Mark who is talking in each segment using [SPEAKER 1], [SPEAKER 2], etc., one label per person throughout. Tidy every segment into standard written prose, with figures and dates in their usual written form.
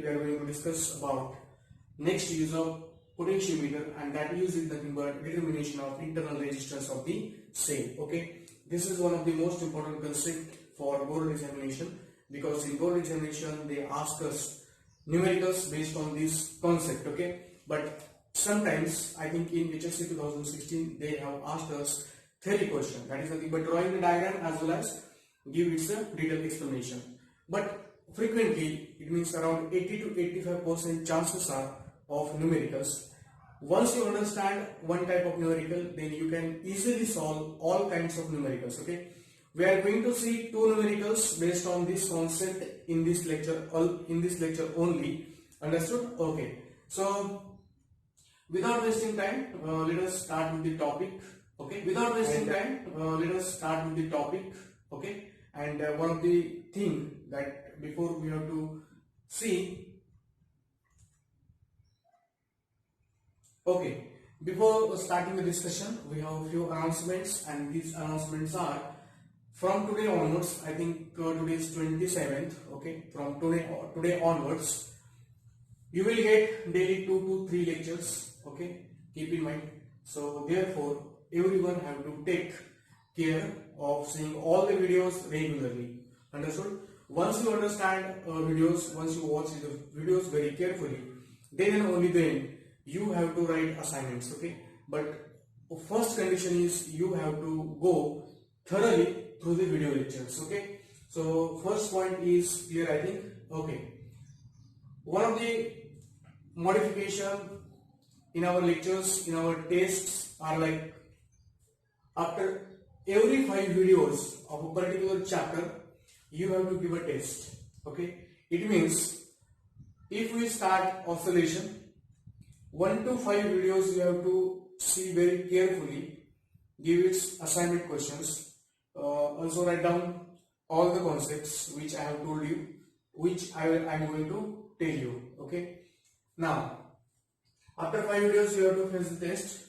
[SPEAKER 1] today we are going to discuss about next use of potentiometer, and that use is nothing but determination of internal resistance of the cell. Okay, this is one of the most important concept for board examination, because in board examination they ask us numericals based on this concept. Okay, but sometimes I think in HSC 2016 they have asked us theory question, that is nothing but drawing the diagram as well as give its a detailed explanation. But frequently it means around 80 to 85% chances are of numericals. Once you understand one type of numerical, then you can easily solve all kinds of numericals. Okay, we are going to see two numericals based on this concept in this lecture, only. Understood? Okay, so without wasting time, let us start with the topic. Okay, Okay, and one of the thing that before we have to see. Okay, before starting the discussion, we have a few announcements, and these announcements are from today onwards. I think today is 27th. Okay, from today onwards, you will get daily 2 to 3 lectures. Okay, keep in mind. So therefore, everyone have to take care of seeing all the videos regularly. Understood? Once you understand videos, once you watch the videos very carefully, then and only then you have to write assignments. Okay, but first condition is you have to go thoroughly through the video lectures. Okay, so first point is clear, I think. Okay, one of the modification in our lectures, in our tests, are like after every 5 videos of a particular chapter you have to give a test. Okay, it means if we start oscillation, 1 to 5 videos you have to see very carefully, give its assignment questions, also write down all the concepts which I have told you, which I am going to tell you. Okay, now after 5 videos you have to face the test.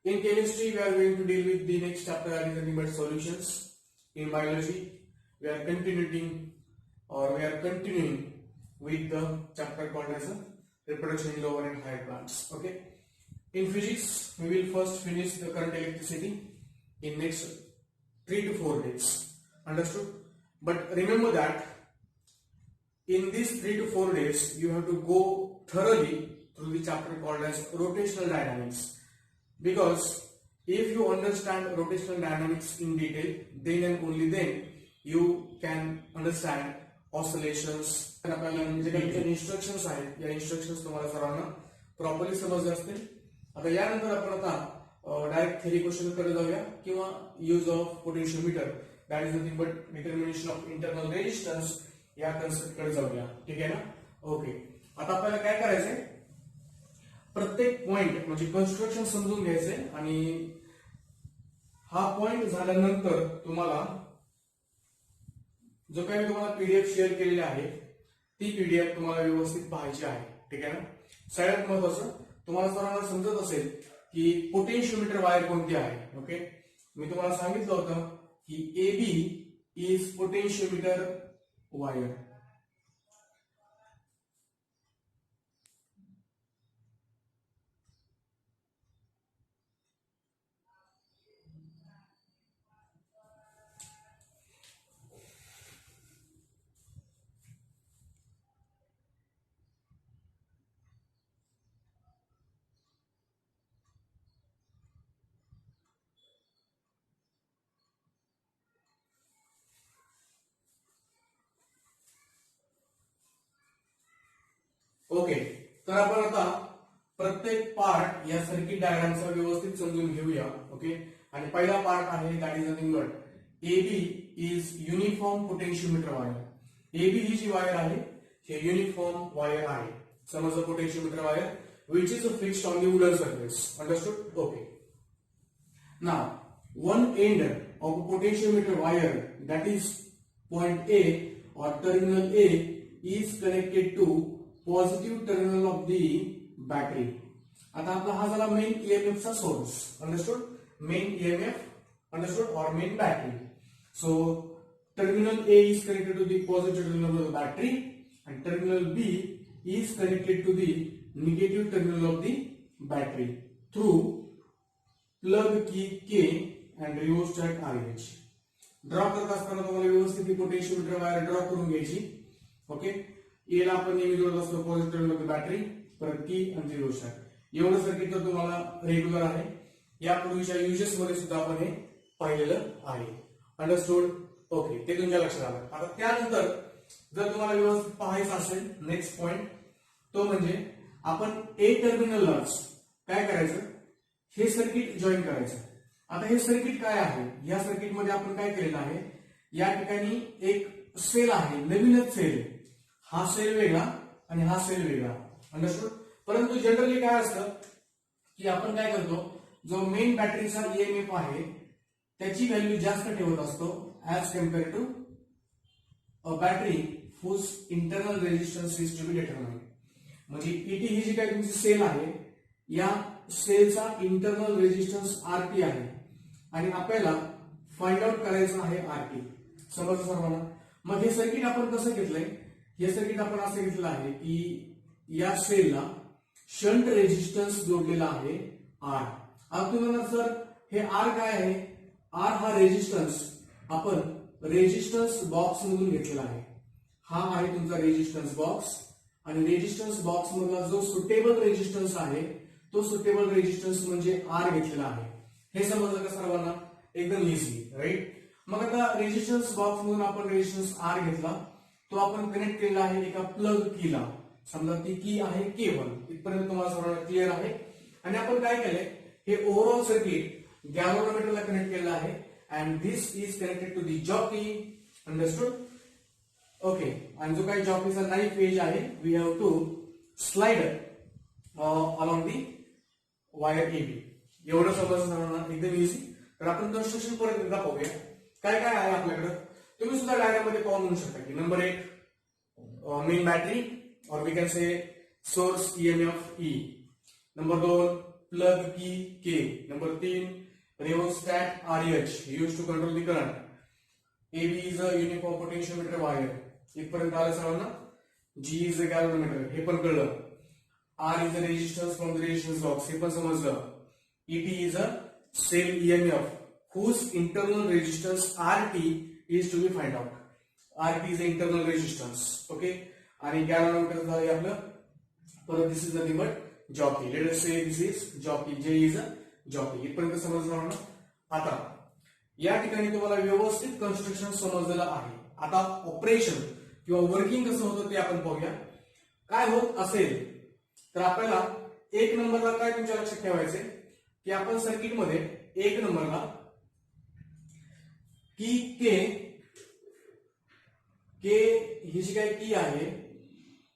[SPEAKER 1] In chemistry we are going to deal with the next chapter, that is nothing but solutions. In biology we are continuing with the chapter called as a reproduction in lower and higher plants. Okay, in physics we will first finish the current electricity in next 3 to 4 days. Understood? But remember that in these 3 to 4 days you have to go thoroughly through the chapter called as rotational dynamics, because if you understand rotational dynamics in detail, then and only then you can understand oscillations. जे काही instructions आहेत, या instructions तुम्हाला सर्वांना properly समजले असतील. आता यानंतर आपण आता डायरेक्ट थेरी क्वेश्चन कडे जाऊया, किंवा use of potentiometer, that is nothing but determination of internal resistance, या कन्सेप्ट कडे जाऊया. ठीक आहे ना? ओके, आता आपल्याला काय करायचंय, प्रत्येक पॉइंट म्हणजे कन्स्ट्रक्शन समजून घ्यायचंय, आणि हा पॉइंट झाल्यानंतर तुम्हाला जो काही तुम्हाला पीडीएफ शेअर केलेली आहे ती पीडीएफ तुम्हाला व्यवस्थित पाहायची आहे. ठीक आहे ना? सगळ्यात महत्त्वाचं तुम्हाला सर्वांना समजत असेल की पोटेन्शियोमीटर वायर कोणती आहे. ओके, मी तुम्हाला सांगितलं होतं की AB is potentiometer wire. Okay, तर आपण आता प्रत्येक पार्ट या सर्किट डायग्रामचा व्यवस्थित समजून घेऊया. ओके, आणि पहिला पार्ट आहे that is nothing but AB is uniform potentiometer wire. AB ही जी वायर आहे हे युनिफॉर्म वायर आहे. समज potentiometer wire which is fixed on the wooden surface. Understood? Okay. Now, one end of a potentiometer wire, that is point A or terminal A, is connected to positive terminal of the battery. आता आपला हा झाला main EMF चा source. Understood? Main EMF, understood, or main battery. So terminal A is connected to the positive terminal of the battery, and terminal B is connected to the negative terminal of the battery through plug key K and rheostat RH. Draw करत असताना तुम्हाला व्यवस्थित ही potentiometer wire draw करून घ्यायची. Okay, ए ला आपण नेहमी जोडत असतो positive terminal of the battery, परत की आणि रिओस्टॅट. एवढं सर्किट तर तुम्हाला रेग्युलर आहे. यापूर्वीच्या युजेस मध्ये सुद्धा आपण हे पाहिलेलं आहे. अंडरस्टूड? ओके, ते तुमच्या लक्षात आलं. आता त्यानंतर जर तुम्हाला व्यवस्थित पाहायचं असेल नेक्स्ट पॉइंट, तो म्हणजे आपण ए टर्मिनललाच काय करायचं, हे सर्किट जॉईन करायचं. आता हे सर्किट काय आहे, या सर्किट मध्ये आपण काय केलेलं आहे, या ठिकाणी एक सेल आहे, नवीनच सेल. हा सेल वेगळा आणि हा सेल वेगळा. अंडरस्टूड? परंतु जनरली काय असतं की आपण काय करतो, जो मेन बॅटरीचा ईएमएफ आहे त्याची व्हॅल्यू जास्त ठेवत असतो as compare to a battery whose internal resistance is to be determined. म्हणजे ईटी ही जी काही तुमची सेल आहे, या सेलचा इंटरनल रेजिस्टन्स आरटी आहे आणि आपल्याला फाइंड आउट करायचं आहे आरटी. समजलं सर्वांना? मग हे सर्किट आपण कसं घेतलंय, हे सर्किट आपण असं घेतलं आहे की या सेलला शंट रेजिस्टन्स जोडलेला आहे आर. आता तुम्ही म्हणा सर हे आर काय आहे, आर हा रेजिस्टन्स आपण रेजिस्टन्स बॉक्स मधून घेतलेला आहे. हा आहे तुमचा रेजिस्टन्स बॉक्स आणि रेजिस्टन्स बॉक्स मधला जो सुटेबल रेजिस्टन्स आहे तो सुटेबल रेजिस्टन्स म्हणजे आर घेतलेला आहे. हे समजलं का सर्वांना? एकदम इझी, राईट? मग आता रेजिस्टन्स बॉक्स मधून आपण रेजिस्टन्स आर घेतला, तो आपण कनेक्ट केलेला आहे एका प्लग कीला. समजा ती की आहे K1. इथपर्यंत तुम्हाला सर्वांना क्लिअर आहे. आणि आपण काय केलंय, हे ओव्हरऑल सर्किट गॅल्व्हनोमीटरला कनेक्ट केलेलं आहे and this is connected to the jockey. Understood? Okay, आणि जो काही जॉकीचा नाईफ एज आहे, we have to slide along the wire AB. एवढं समजणं एकदम इझी. तर आपण कन्स्ट्रक्शन परत एकदा पाहूया काय काय आहे आपल्याकडं. तुम्ही सुद्धा डायग्राममध्ये पाहून म्हणू शकता की नंबर 1 मेन बॅटरी और we can say source EMF E. Number 2 plug key K. Number 3 rheostat RH used to control the current. AB is a uniform potentiometer wire. इथपर्यंत आलं सर्वांना? G is a galvanometer, हे पण कळलं. R is a resistance from the resistance box, हे पण समजलं. ET is a cell EMF whose internal resistance RT is to be find out. RT is a internal resistance. Okay? आणि galvanometer झालं आपलं. परत this is nothing but jockey. Let us say this is jockey. J is a jockey. इथपर्यंत समजलं ना? आता या ठिकाणी तुम्हाला व्यवस्थित कन्स्ट्रक्शन समजलेलं आहे. आता ऑपरेशन किंवा वर्किंग कसं होतं ते आपण पाहूया. काय होत असेल तर आपल्याला एक नंबरला काय तुमच्या लक्षात ठेवायचंय की आपण सर्किटमध्ये एक नंबरला की के ही जी काय की आहे,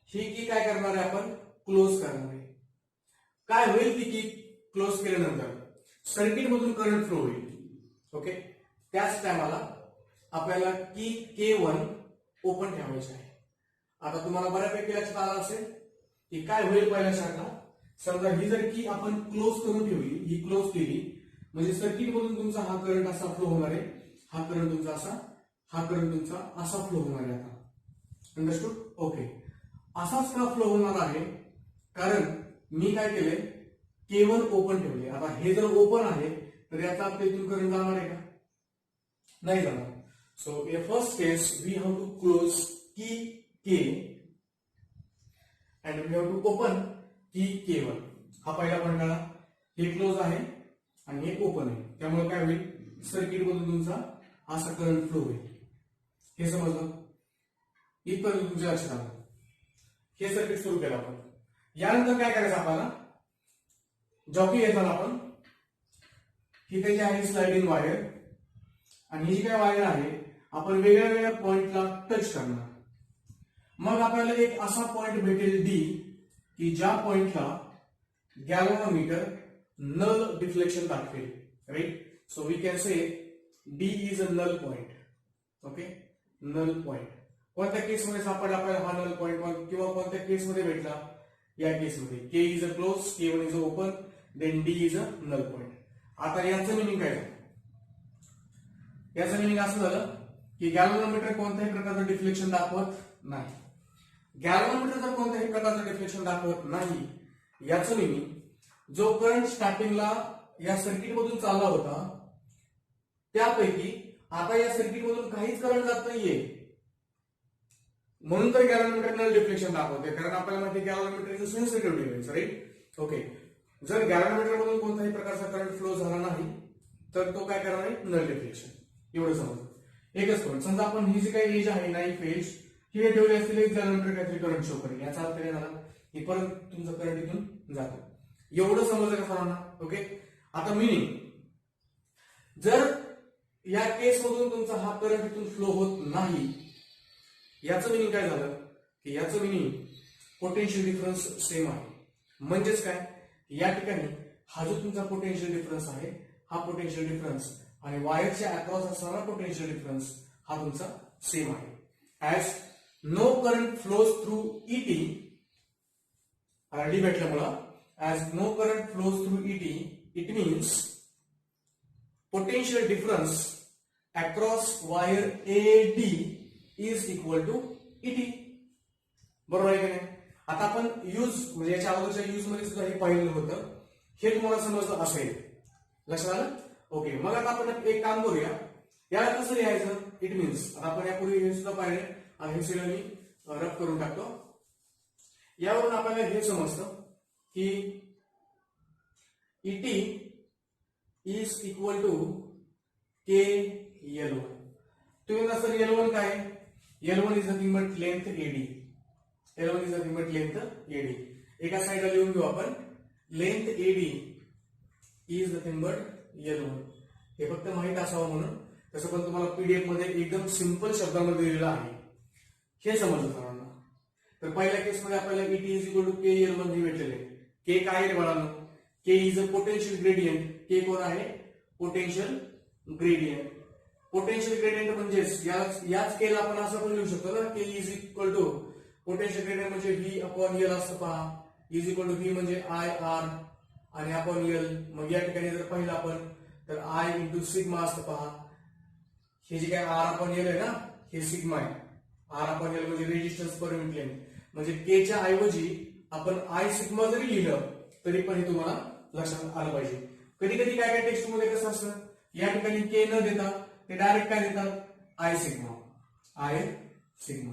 [SPEAKER 1] ही की काय करणार आहे, आपण क्लोज करणार आहे. काय होईल ती की क्लोज केल्यानंतर सर्किट मधून करंट फ्लो होईल. ओके, त्याच टायमाला आपल्याला की K1 ओपन ठेवायची आहे. आता तुम्हाला बऱ्यापैकी लक्षात आलं असेल की काय होईल पहिल्या शाखा. समजा ही जर की आपण क्लोज करून ठेवली, ही क्लोज केली म्हणजे सर्किट मधून तुमचा हा करंट असा फ्लो होणार आहे, हा करंट तुमचा असा, हा करंट तुमचा असा फ्लो होणार आहे. आता अंडरस्टूड? ओके, असाच का फ्लो होणार आहे, कारण मी काय केलंय, K1 ओपन ठेवले. आता हे जर ओपन आहे तर याचा आपल्या इथून करंट जाणार आहे का? नाही जाणार. So in first case we have to close key K and we have to open key K1. हा पहिला पॉईंट आला. हे क्लोज आहे आणि हे ओपन आहे, त्यामुळे काय होईल, सर्किट मधून तुमचा असा करंट फ्लो होईल. हे समजलं? इथपर्यंत तुमच्या लक्षात आलं. हे सर्किट सुरू केलं आपण. यानंतर काय करायचं आपल्याला, जॉकी घेतला आपण, ही त्याची आहे स्लाइडिंग वायर आणि ही जी काय वायर आहे आपण वेगळ्या वेगळ्या पॉइंटला टच करणार. मग आपल्याला एक असा पॉइंट भेटेल डी की ज्या पॉइंटला गॅल्व्हनोमीटर नल डिफ्लेक्शन दाखवेल. Right? So we can say D is a null point. Okay, null point. कोणत्या केसमध्ये सापडला आपल्याला हा नल पॉइंट किंवा कोणत्या केसमध्ये भेटला, या केसमध्ये K is a close, K1 is a open, then D is a null point. आता याचं मिनिंग काय झालं? याचं मिनिंग असं झालं की गॅल्व्हनोमीटर कोणत्याही प्रकारचं डिफ्लेक्शन दाखवत नाही. गॅल्व्हनोमीटर जर कोणत्याही प्रकारचं डिफ्लेक्शन दाखवत नाही याचं मिनिंग जो करंट स्टार्टिंगला या सर्किट मधून चालला होता त्यापैकी आता या सर्किट मधून काहीच करंट जात नाहीये, म्हणून तर गॅल्व्हनोमीटर नल डिफ्लेक्शन दाखवते, कारण आपल्याला माहिती आहे galvanometer is a sensitive device, right? Okay, जर गॅल्व्हनोमीटर मधून कोणताही प्रकारचा करंट फ्लो झाला नाही तर तो काय करणार आहे? Null deflection. एवढं समजलं. एकच पॉईंट, समजा आपण ही जी काही एज आहे नाईफ एज ही ठेवली असतील, एक गॅल्व्हनोमीटर काहीतरी करंट शो करेल, याचा अर्थ काय झाला की परत तुमचं करंट इथून जातो. एवढं समजलं का सर्वांना? ओके, आता मिनिंग, जर या केस मधून तुमचा हा करंट इथून फ्लो होत नाही याचं मिनिंग काय झालं की याचं मिनिंग पोटेन्शियल डिफरन्स सेम आहे. म्हणजेच काय, या ठिकाणी हा जो तुमचा पोटेन्शियल डिफरन्स आहे हा पोटेन्शियल डिफरन्स आणि वायरच्या अक्रॉस असणारा पोटेन्शियल डिफरन्स हा तुमचा सेम आहे. As no current flows through ET, D भेटल्यामुळं as no current flows through ET, it means potential difference across wire AD is equal to ET. बरोबर आहे की नाही? आता आपण यूज म्हणजे याच्या अगोदरच्या यूज मध्ये सुद्धा हे पाहिलेलं होतं, हे तुम्हाला समजलं असेल, लक्षात आलं? ओके, मग आता आपण एक काम करूया, याला कसं लिहायचं? इट मीन्स, आता आपण यापूर्वी हे सुद्धा पाहिले आणि हे सगळं मी रफ करून टाकतो. यावरून आपल्याला हे समजतं की ET is equal to KL1. तुम्ही नसतं L1 काय? L1 is nothing but length AD. L1 is nothing but length AD. एका साईडला लिहून घेऊ आपण, length AD is nothing but L1. हे फक्त माहित असावं म्हणून, तसं पण तुम्हाला पीडीएफ मध्ये एकदम सिंपल शब्दामध्ये दिलेलं आहे, हे समजलं सर्वांना. तर पहिल्या केसमध्ये आपल्याला ET is equal to KL1 हे भेटलेले. के काय आहे बाळांनो? के इज अ पोटेन्शियल ग्रेडियंट. के कोण आहे? Potential gradient. पोटेन्शियल ग्रेडियंट म्हणजेच याच केला आपण असं पण लिहू शकतो ना, K is equal to potential gradient म्हणजे V अपॉन L असतं पहा. इज इक्वल टू V म्हणजे IR आणि अपॉन L. मग या ठिकाणी जर पाहिलं आपण तर I इंटू सिग्मा असतं पहा. हे जे काय R अपॉन L आहे ना, हे सिग्मा आहे. R अपॉन L म्हणजे रेजिस्टन्स पर युनिट लेंथ. म्हणजे के च्या ऐवजी आपण I सिग्मा जरी लिहिलं तरी पण हे तुम्हाला लक्षात आलं पाहिजे. कधी कधी काय काय टेक्स्ट मध्ये कसं असतं, या ठिकाणी के न देता ते डायरेक्ट काय देतात? I sigma. I sigma.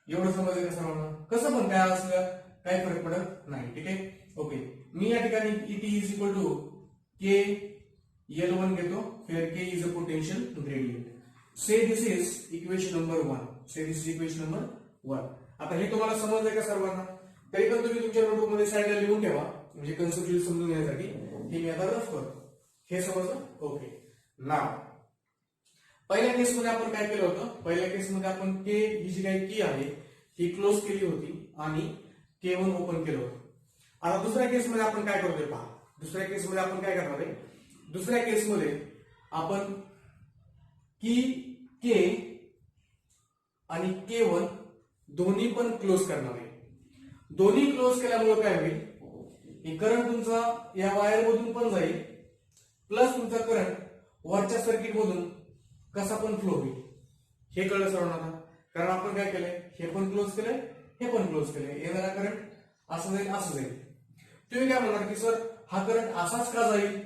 [SPEAKER 1] एवढं समजलं का सर्वांना? कसं पण काय असलं काही फरक पडत नाही. ठीक आहे, ओके. मी या ठिकाणी ET is equal to KL1 घेतो, here K is a potential gradient. Say this is equation number 1. Say this is equation number 1. आता हे तुम्हाला समजलंय का सर्वांना? तरी पण तुम्ही तुमच्या नोटबुक मध्ये साईडला लिहून ठेवा, म्हणजे कन्सेप्च्युअली समजून घेण्यासाठी. हे मी आता रफ करतो. हे समजलं? ओके. नाव पहिल्या केसमध्ये आपण काय केलं होतं? पहिल्या केसमध्ये आपण के ही जी काही की आहे ही क्लोज केली होती आणि K1 ओपन केलं होतं. आता दुसऱ्या केसमध्ये आपण काय करतोय पहा. दुसऱ्या केसमध्ये आपण काय करणार आहे? दुसऱ्या केसमध्ये आपण की के आणि K1 दोन्ही पण क्लोज करणार आहे. दोन्ही क्लोज केल्यामुळे काय होईल की करंट तुमचा या वायर मधून पण जाईल, प्लस तुमचा करंट वरच्या सर्किट मधून कसा पण फ्लो होईल. हे कळलं सर्वांना? कारण आपण काय केलंय, हे पण क्लोज केलंय, हे पण क्लोज केलंय. येणारा करंट असं जाईल, असं जाईल. तुम्ही काय म्हणणार की सर हा करंट असाच का जाईल?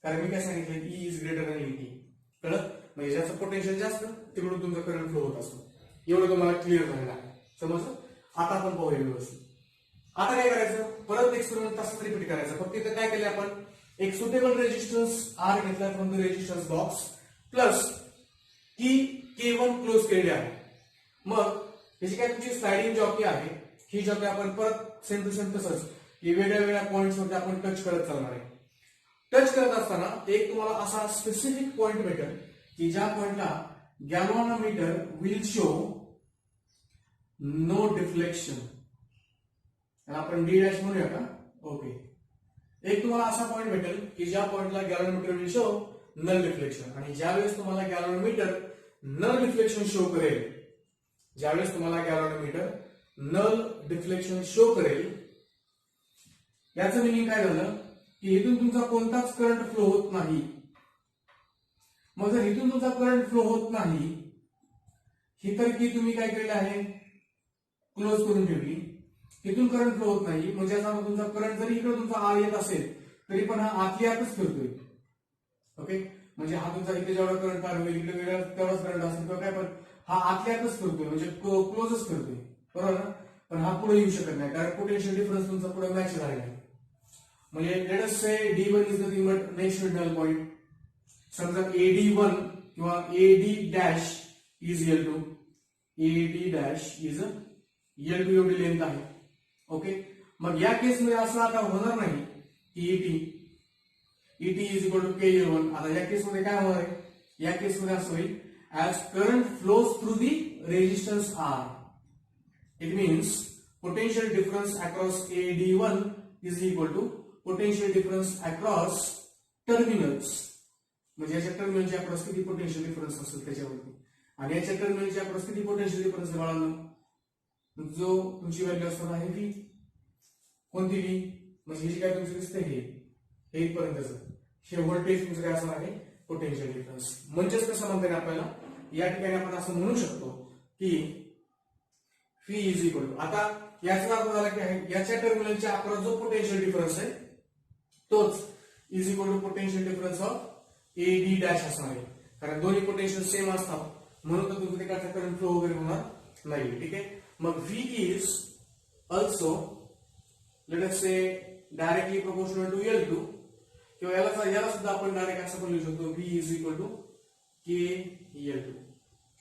[SPEAKER 1] कारण मी काय सांगितलं, E is greater than ET. कळलं? म्हणजे ज्याचं पोटेन्शियल जास्त तिकडून तुमचा करंट फ्लो होत असतो. एवढं तुम्हाला क्लिअर झालेलं आहे. समजलं? आता आपण पाहूया व्यवस्थित. आता काय करायचं? परत एक्सपेरिमेंट तसंच रिपीट करायचं. फक्त इथं काय केलं आपण, एक सुटेबल रेजिस्टन्स R घेतला from the resistance box, plus की K1 क्लोज केलेली आहे. मग याची काय तुमची स्लाइडिंग जॉकी आहे, ही जॉकी आपण परत सेम टू सेम तसंच वेगळ्या वेगळ्या पॉइंट्स वरती आपण टच करत चालणार आहे. टच करत असताना एक तुम्हाला असा स्पेसिफिक पॉइंट भेटेल की ज्या पॉइंटला galvanometer will show no deflection. आपण D डॅश म्हणूया का? ओके. एक तुम्हाला असा पॉइंट भेटेल की ज्या पॉइंटला galvanometer will show null deflection. आणि ज्यावेळेस तुम्हाला गॅल्व्हनोमीटर नल डिफ्लेक्शन शो करेल, ज्यावेळेस तुम्हाला गॅल्व्हनोमीटर नल डिफ्लेक्शन शो करेल, याचं मिनिंग काय झालं की इथून तुमचा कोणताच करंट फ्लो होत नाही. मग जर इथून तुमचा करंट फ्लो होत नाही, ही तर की तुम्ही काय केलेलं आहे, क्लोज करून ठेवली, तिथून करंट फ्लो होत नाही, म्हणजे याचा अर्थ तुमचा करंट जरी इकडे तुमचा आर येत असेल तरी पण हा आतल्या आतच फिरतोय. ओके, म्हणजे हा तुमचा इथे जेवढा करंट पार होईल इकडे वेगळा तेवढाच करंट असेल किंवा काय, पण हा आतल्या आतच फिरतोय म्हणजे क्लोजच फिरतोय, बरोबर ना. पण हा पुढे येऊ शकत नाही कारण पोटेन्शियल डिफरन्स तुमचा पुढे मॅच झाला नाही. म्हणजे late us say D1 is nothing but next middle point. समजा AD1 किंवा AD dash is L2, AD dash is L2 एवढी लेंथ आहे. ओके, मग या केसमध्ये असं आता होणार नाही की ET is equal to KL1. आता या केसमध्ये काय होणार आहे, या केसमध्ये असं होईल as current flows through the resistance R, it means potential difference across AD1 is equal to potential difference across terminals. म्हणजे याच्या टर्मिनलच्या अक्रॉस किती पोटेन्शियल डिफरन्स असेल त्याच्यावरती, आणि याच्या टर्मिनलच्या अक्रॉस किती पोटेन्शियल डिफरन्स बाळांनो, जो तुमची व्हॅल्यू असणार आहे V. कोणती V, म्हणजे ही काय तुमची दिसते हे इथपर्यंतच, हे व्होल्टेज तुमचं काय असणार आहे पोटेन्शियल डिफरन्स. म्हणजेच कसं म्हणता येईल आपल्याला, या ठिकाणी आपण असं म्हणू शकतो की V इज इक्वल टू, आता याचा अर्थ झाला की आहे याच्या टर्मिनलच्या अक्रॉस जो पोटेन्शियल डिफरन्स आहे तोच is equal to potential difference of AD dash असणार आहे, कारण दोन्ही पोटेन्शियल सेम असतात म्हणून तर तुमचं तिकडचा करंट फ्लो वगैरे होणार नाही. ठीक आहे, मग V is also let us say directly proportional to L2, किंवा याला सुद्धा आपण डायरेक्ट असं पण लिहू शकतो V is equal to KL2.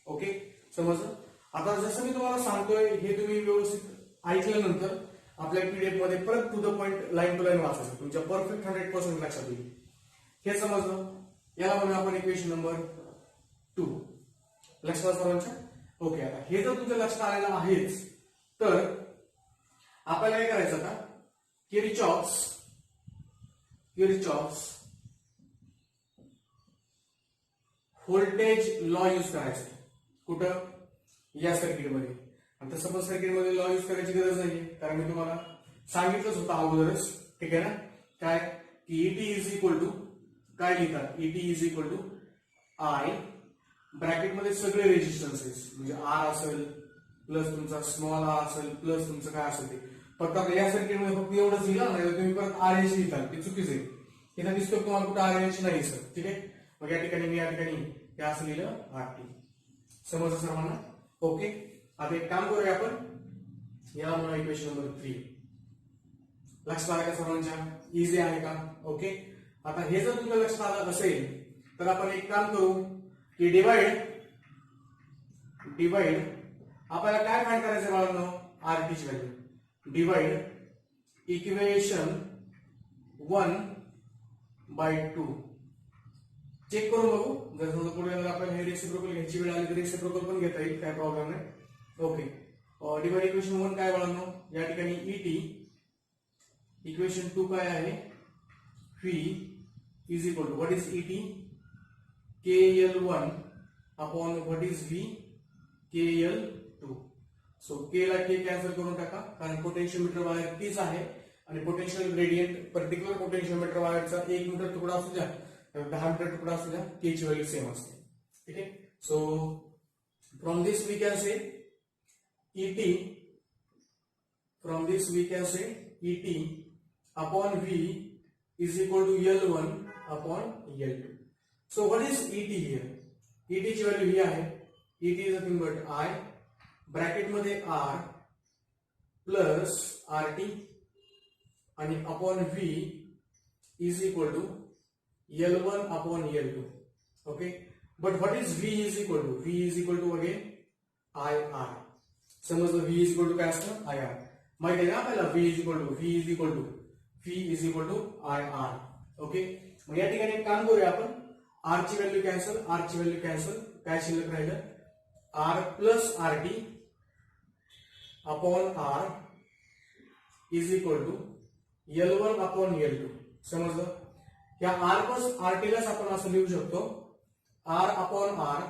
[SPEAKER 1] Okay, समजलं. आता जसं मी तुम्हाला सांगतोय हे तुम्ही व्यवस्थित ऐकल्यानंतर आपल्या पीडीएफ मध्ये परत to the point line to line वाचायचं, तुमच्या परफेक्ट 100% लक्षात येईल. हे समजलं, याला म्हणून आपण इक्वेशन नंबर 2. लक्षात सर्वांच्या. ओके, आता हे जर तुमच्या लक्षात आलेलं आहेच तर आपल्याला काय करायचं, आता किरचॉफ्स व्होल्टेज लॉ यूज करायचा. कुठं, या सर्किटमध्ये. आता सपोज सर्किटमध्ये लॉ यूज करायची गरज नाहीये कारण मी तुम्हाला सांगितलंच होतं अगोदरच. ठीक आहे ना, काय की ET इज इक्वल टू काय लिहितात, ET is equal to I ब्रॅकेटमध्ये सगळे रेजिस्टन्सेस, म्हणजे R असेल प्लस तुमचा स्मॉल r असेल प्लस तुमचं काय असेल ते. फक्त आता या सर्किटमध्ये फक्त एवढंच लिहिलं नाही तर तुम्ही परत RH लिहिताल, ते चुकीचं आहे. इथं दिसतो तुम्हाला कुठं RH नाही सर. ठीक आहे, मग या ठिकाणी मी या ठिकाणी हे असं लिहिलं RT. समजलं सर्वांना. ओके, आता एक काम करूया आपण, याला म्हणून इक्वेशन नंबर 3. लक्षात आलं का सर्वांच्या, इझी आहे का. ओके, आता हे जर तुमच्या लक्षात आलं असेल तर आपण एक काम करू की डिवाइड आपल्याला काय फाइंड करायचं बाळांनो, RT ची व्हॅल्यू. Divide equation 1/2. चेक करून बघू, जर समजा पुढे आपल्याला हे रेसिप्रोकल घ्यायची वेळ आली तर रेसिप्रोकल पण घेता येईल, काय प्रॉब्लेम नाही. ओके, डिवाइड इक्वेशन 1 काय बाळांनो, या ठिकाणी ET, इक्वेशन 2 काय आहे, V is equal to what is ET, KL1 upon what is V, KL2. So K ला K कॅन्सल करून टाका कारण पोटेन्शियोमीटर वायर तीच आहे आणि पोटेन्शियल ग्रेडियंट पर्टिक्युलर पोटेन्शियोमीटर वायरचा 1 मीटर तुकडा असू द्या 10 मीटर टुकड़ा असू द्या, K ची व्हॅल्यू सेम असते. ठीक आहे, so from this we can say ET upon V is equal to L1 upon L2. So what is ET here? ET ची व्हॅल्यू ही आहे, ET is nothing but I bracket मध्ये R plus RT आणि upon V is equal to L1 upon L2. Okay, but what is V is equal to? V is equal to again IR. समजलं, V is equal to काय असतं, IR. माहिती आहे ना आपल्याला, V is equal to IR. Okay, मग या ठिकाणी एक काम करूया आपण, R ची व्हॅल्यू कॅन्सल, काय शिल्लक राहिलं, R plus RT upon R is equal to L1 upon L2. समजलं, या R प्लस RT लाच आपण असं लिहू शकतो, R upon R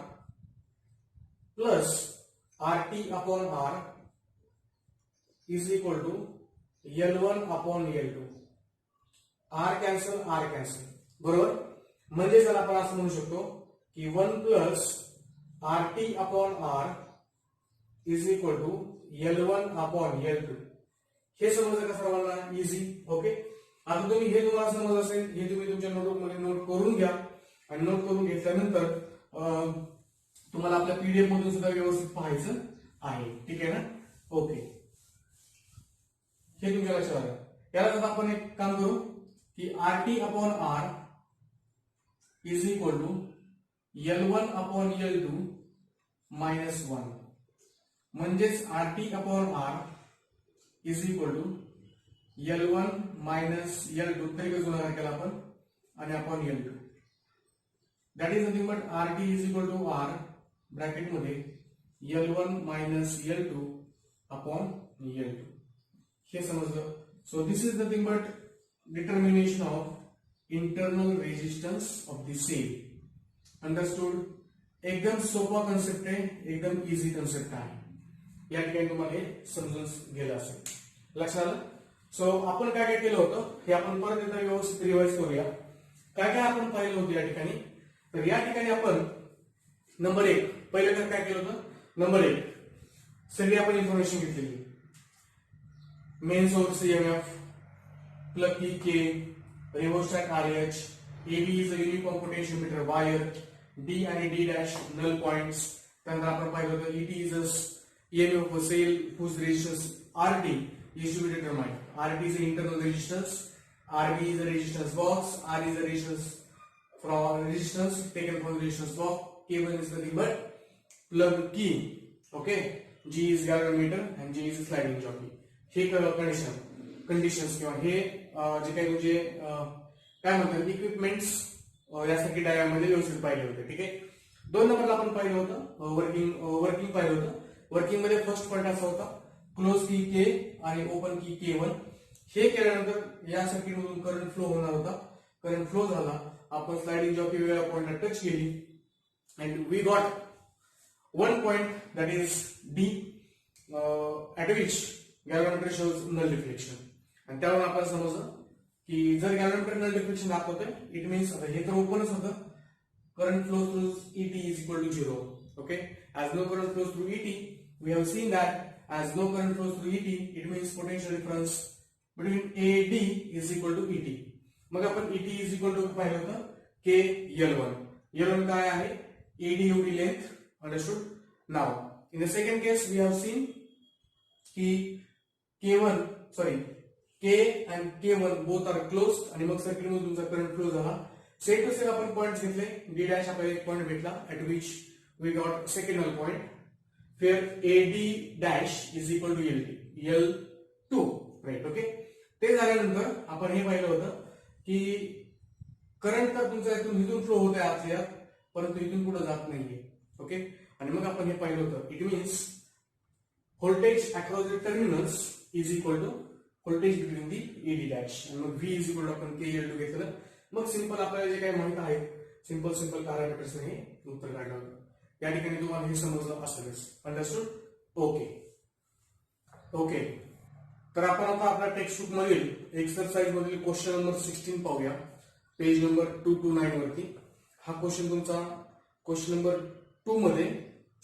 [SPEAKER 1] plus RT upon R is equal to L1 upon L2. R cancel, बरोबर. म्हणजे जर आपण असं म्हणू शकतो की 1 plus RT upon R is equal to L1 upon L2 हे समजलं का सर्वांना? इझी. ओके. आता तुम्ही हे तुम्हाला समजलं असेल, हे तुम्ही तुमच्या नोटबुक मध्ये नोट करून घ्या आणि नोट करून घेतल्यानंतर तुम्हाला आपल्या पीडीएफ मधून सुद्धा व्यवस्थित पाहायचं आहे. ठीक आहे ना? ओके. हे तुमच्या लक्षात आलं. याला आता आपण एक काम करू की RT upon R is equal to L1 upon L2 minus 1 म्हणजेच RT upon R is equal to L1 minus L2 तरी कसं गुणाकार केला आपण आणि upon L2. That is nothing but RT is equal to R bracket मध्ये L1 minus L2 upon L2. हे समजलं. So this is nothing but determination of internal resistance of the cell. Understood? एकदम सोपा कन्सेप्ट आहे, एकदम easy concept आहे. या ठिकाणी तुम्हाला हे समजून गेलं असेल. लक्षात आलं? सो आपण काय काय केलं होतं हे आपण परत एकदा व्यवस्थित रिवाइज करूया. काय काय आपण पाहिलं होतं या ठिकाणी. तर या ठिकाणी आपण नंबर 1 पहिलं तर काय केलं होतं. नंबर 1 सगळी आपण इन्फॉर्मेशन घेतलेली. Main source EMF, plug key K, rheostat RH, AB is a uniform potentiometer wire, D आणि D डॅश नल पॉइंट्स. त्यानंतर आपण पाहिलं होतं ET is a EMF of a cell whose resistance RT is to be determined. RT is an internal resistance, RB is a resistance box, R is a resistance taken from the resistance box, K1 is nothing but plug key. Okay, G is galvanometer and G is sliding jockey. हे conditions किंवा हे जे काही म्हणजे काय म्हणतात equipments या circuit diagram मध्ये व्यवस्थित पाहिले होते. ठीक आहे. 2 नंबरला आपण पाहिलं होतं वर्किंग पाहिलं होतं. वर्किंग मध्ये फर्स्ट पॉइंट असा होता क्लोज की K आणि ओपन की K1. हे केल्यानंतर या सर्किट मधून करंट फ्लो होणार होता. करंट फ्लो झाला. आपण स्लाइडिंग जॉकी वेगळ्या पॉइंटला टच केली and we got one point that is D at which galvanometer shows null deflection. आणि त्यावरून आपण समजलं की जर गॅल्व्हॅनोमीटर नल डिफ्लेक्शन दाखवतोय इट मीन्स आता हे तर ओपनच होतं. Current flow through ET is equal to 0. Okay. As no current flows through ET, we have seen that as no current flows through ET, it means potential difference between AD is equal to ET. मग आपण ET is equal to पाहिलं होतं K L1. L1 काय आहे? AD एवढी length. Understood? Now in the second case we have seen की K and K1 both are closed आणि मग सर्किट मध्ये तुमचा करंट फ्लो झाला. सेम टू सेम आपण पॉइंट्स घेतले. D डॅश आपल्याला एक पॉइंट भेटला at which we got second null point where AD dash is equal to L2. Right. Okay. ते झाल्यानंतर आपण हे पाहिलं होतं की करंट तर तुमचा इथून फ्लो होत आहे आतल्या परंतु इथून पुढे जात नाहीये. ओके. आणि मग आपण हे पाहिलं होतं it means voltage across the terminals is equal to voltage between the AD dash आणि मग V इज इक्वल टू आपण KL2 घेतलं. मग सिंपल आपल्याला जे काही माहित आहे सिंपल पॅरामीटर्स हे उत्तर काढलं होतं. या ठिकाणी तुम्हाला हे समजलं असेलच. अंडरस्टूड? ओके. तर आपण आता आपल्या टेक्स्ट बुक मधील एक्सरसाइज मधील क्वेश्चन नंबर 16 पाहूया. पेज नंबर 229 वरती. हा क्वेश्चन तुमचा क्वेश्चन नंबर 2 मध्ये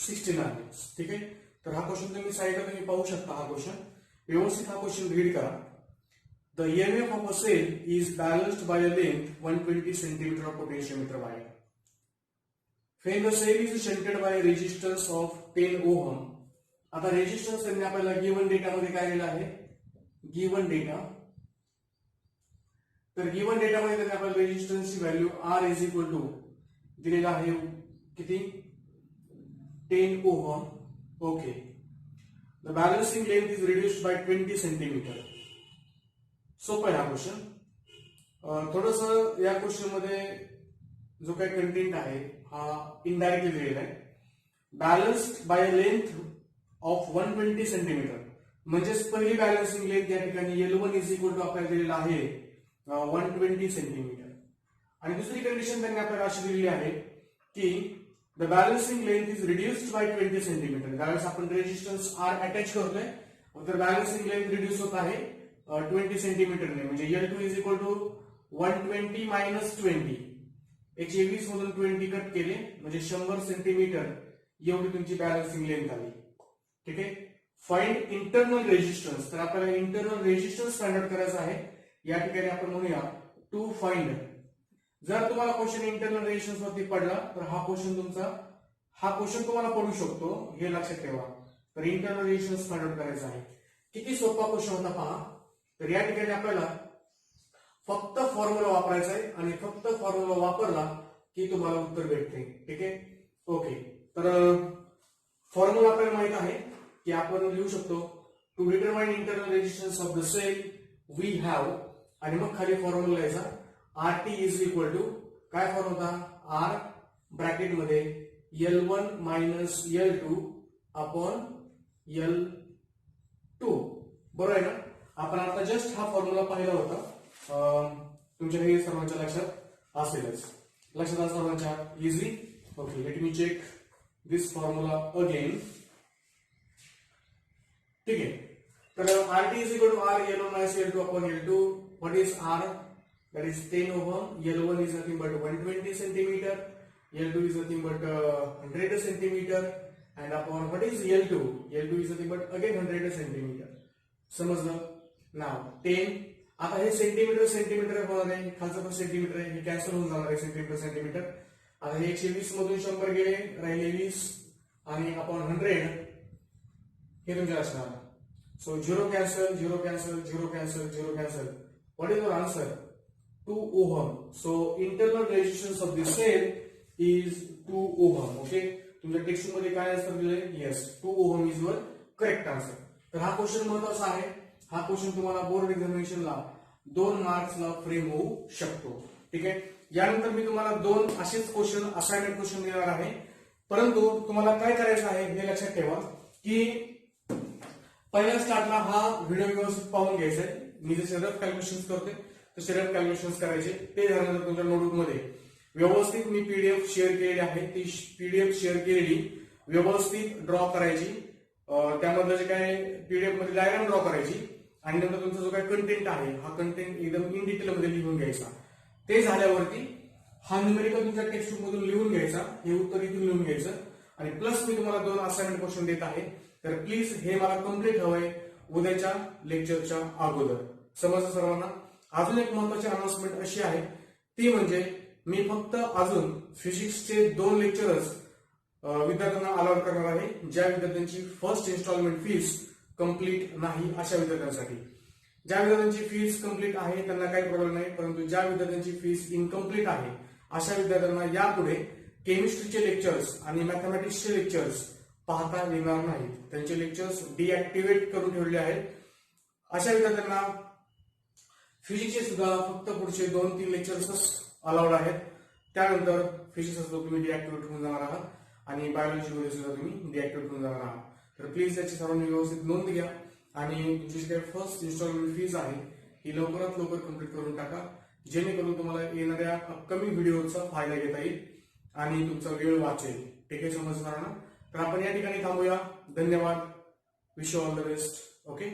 [SPEAKER 1] 16 आहे. ठीक आहे. तर हा क्वेश्चन तुम्ही साईडला तुम्ही पाहू शकता. हा क्वेश्चन व्यवस्थित हा क्वेश्चन रीड करा. The EMF of a cell is balanced by a length 120 cm of potentiometer wire. When the cell is shunted by a resistance of 10 ohm. आता रेजिस्टन्स त्यांनी आपल्याला गिवन डेटा मध्ये काय दिलं आहे? Given data. तर given data मध्ये त्यांनी आपल्याला रेजिस्टन्सची value R is equal to दिलेला आहे किती? 10 ohm. Okay. The balancing length is reduced by 20 cm. सोपं आहे हा क्वेश्चन. थोडस या क्वेश्चन मध्ये जो काही कंटेंट आहे हा इनडायरेक्टली दिलेला आहे. Balanced by length of 120 centimetre म्हणजेच पहिली बॅलन्सिंग लेंथ या ठिकाणी L1 इज इक्वल टू आपल्याला दिलेला आहे 120 सेंटीमीटर. आणि दुसरी कंडिशन त्यांनी आपल्याला अशी दिलेली आहे की the balancing length is reduced by 20 centimetre. ज्यावेळेस आपण रेजिस्टन्स R अटॅच करतोय तर बॅलन्सिंग लेंथ रिड्यूस होत आहे 20 सेंटीमीटरने. म्हणजे L2 is equal to 120 minus 20. 120 मधून 20 कट केले म्हणजे 100 सेंटीमीटर एवढी तुमची बॅलन्सिंग लेंथ आली. ठीक आहे. Find internal resistance. तर आपल्याला इंटरनल रेजिस्टन्स फाइंड आउट करायचा आहे. या ठिकाणी आपण म्हणूया टू फाइंड. जर तुम्हाला क्वेश्चन इंटरनल रेजिस्टन्स वरती पडला तर हा क्वेश्चन तुम्हाला पडू शकतो, हे लक्षात ठेवा. तर इंटरनल रेजिस्टन्स फाइंड आउट करायचा आहे. किती सोपा क्वेश्चन होता पहा. तर या ठिकाणी आपल्याला फक्त फॉर्म्युला वापरायचा आहे आणि फक्त फॉर्म्युला वापरला की तुम्हाला उत्तर भेटते. ठीक आहे, ओके. तर फॉर्म्युला आपल्याला माहित आहे की आपण लिहू शकतो to determine internal resistance of the cell we have, आणि मग खाली फॉर्म्युला लिहायचा RT इज इक्वल टू काय फॉर्म्युला होता, R ब्रॅकेट मध्ये L1 minus L2 upon L2. बरोबर आहे ना. आपण आता जस्ट हा फॉर्म्युला पाहिला होता, तुमच्या हे सर्वांच्या लक्षात असेलच. लक्षात आहे सर्वांच्या, easy. Okay, let me check this formula again. ठीक आहे. तर RT is equal to R L1 minus L2 upon L2. What is R? That is 10 ohm. L1 is nothing but 120 centimeter. L2 is nothing but 100 centimeter. And upon what is L2? L2 is nothing but again 100 centimeter. समजलं? Now 10. आता हे centimetre होणार आहे, खालचं पण centimetre आहे, हे cancel होऊन जाणार आहे सेंटीमीटर. आता हे 120 मधून 100 गेले, राहिले 20 आणि अपॉन 100 हे तुमच्या असणार. So 0 cancel, 0 cancel, 0 cancel, 0 cancel. What is your answer? 2 ohm. So internal resistance of the cell is 2 ohm. Okay. तुमच्या टेक्स्ट मध्ये काय आन्सर दिले? Yes, 2 ohm is your correct answer. तर हा क्वेश्चन महत्त्वाचा आहे. हा क्वेश्चन तुम्हाला बोर्ड एक्झामिनेशनला 2 मार्क्सला फ्रेम होऊ शकतो. ठीक आहे. यानंतर मी तुम्हाला 2 असेच क्वेश्चन असाइनमेंट क्वेश्चन देणार आहे. परंतु तुम्हाला काय करायचं आहे हे लक्षात ठेवा की पहिल्या स्टार्टला हा व्हिडिओ व्यवस्थित पाहून घ्यायचा आहे. मी जसे रफ कॅल्क्युलेशन करते तसे रफ कॅल्क्युलेशन करायचे. ते झाल्यानंतर तुमच्या नोटबुक मध्ये व्यवस्थित मी पीडीएफ शेअर केलेली आहे. ती पीडीएफ शेअर केलेली व्यवस्थित ड्रॉ करायची. त्यामधलं जे काय पीडीएफ मध्ये डायग्राम ड्रॉ करायची आणि नंतर तुमचा जो काय कंटेंट आहे हा कंटेंट एकदम इन डिटेल मध्ये लिहून घ्यायचा. ते झाल्यावरती हा न्यूमेरिकल तुमच्या टेक्स्ट बुक मधून लिहून घ्यायचा, हे उत्तर इथून लिहून घ्यायचं. आणि प्लस मी तुम्हाला 2 असाइनमेंट क्वेश्चन देत आहे. तर प्लीज हे मला कम्प्लीट हवंय उद्याच्या लेक्चरच्या अगोदर. समजलं सर्वांना? अजून एक महत्त्वाची अनाउन्समेंट अशी आहे, ती म्हणजे मी फक्त अजून फिजिक्सचे 2 लेक्चरच विद्यार्थ्यांना अलाउड करणार आहे, ज्या विद्यार्थ्यांची फर्स्ट इन्स्टॉलमेंट फीस कंप्लीट नाही अशा विद्यार्थ्यांसाठी. ज्या विद्यार्थ्यांची फीस कंप्लीट आहे त्यांना काही प्रॉब्लेम नाही, परंतु ज्या विद्यार्थ्यांची फीस इनकम्प्लीट आहे अशा विद्यार्थ्यांना यापुढे केमिस्ट्रीचे लेक्चर्स आणि मॅथमॅटिक्सचे लेक्चर्स पाहता येणार नाहीत. त्यांचे लेक्चर्स डिॲक्टिव्हेट करून ठेवले आहेत. अशा विद्यार्थ्यांना फिजिक्सचे सुद्धा फक्त पुढचे 2-3 लेक्चर्सच अलाउड आहेत. त्यानंतर फिजिक्स तुम्ही डिॲक्टिव्हेट होऊन जाणार आहात आणि बायोलॉजी मध्ये सुद्धा तुम्ही डिॲक्टिव्हेट होऊन जाणार आहात. तर प्लीज याची सर्वांनी व्यवस्थित नोंद घ्या आणि तुमची जी काही फर्स्ट इन्स्टॉलमेंट फीज आहे ही लवकरात लवकर कंप्लीट करून टाका, जेणेकरून तुम्हाला येणाऱ्या अपकमिंग व्हिडिओचा फायदा घेता येईल आणि तुमचा वेळ वाचेल. ठीक आहे, समजणार ना? तर आपण या ठिकाणी थांबूया. धन्यवाद. Wish you all the best. Okay.